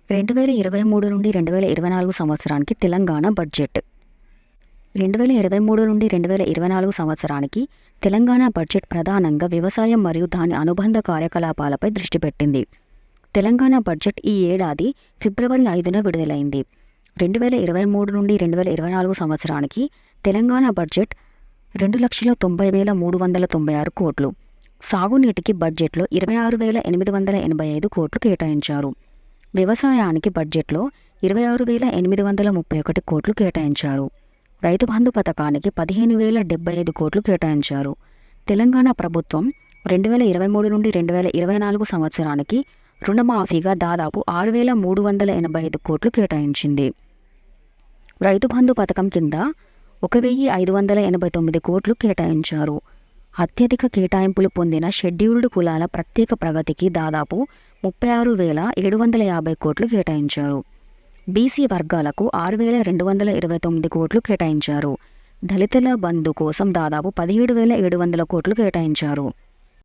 2023 నుండి 2024 సంవత్సరానికి తెలంగాణ బడ్జెట్. 2023 నుండి 2024 సంవత్సరానికి తెలంగాణ బడ్జెట్ ప్రధానంగా వ్యవసాయం మరియు దాని అనుబంధ కార్యకలాపాలపై దృష్టి పెట్టింది. తెలంగాణ బడ్జెట్ ఈ ఏడాది ఫిబ్రవరి 5న విడుదలైంది. 2023 నుండి 2024 సంవత్సరానికి తెలంగాణ బడ్జెట్ 2,90,396 కోట్లు. సాగునీటికి బడ్జెట్లో 26,885 కోట్లు కేటాయించారు. వ్యవసాయానికి బడ్జెట్లో 26,831 కోట్లు కేటాయించారు. రైతు బంధు పథకానికి 15,075 కోట్లు కేటాయించారు. తెలంగాణ ప్రభుత్వం 2023 నుండి 2024 సంవత్సరానికి రుణమాఫీగా దాదాపు 6,385 కోట్లు కేటాయించింది. రైతు బంధు పథకం కింద 1,589 కోట్లు కేటాయించారు. అత్యధిక కేటాయింపులు పొందిన షెడ్యూల్డ్ కులాల ప్రత్యేక ప్రగతికి దాదాపు 36,750 కోట్లు కేటాయించారు. బీసీ వర్గాలకు 6,229 కోట్లు కేటాయించారు. దళితుల బంధు కోసం దాదాపు 17,700 కోట్లు కేటాయించారు.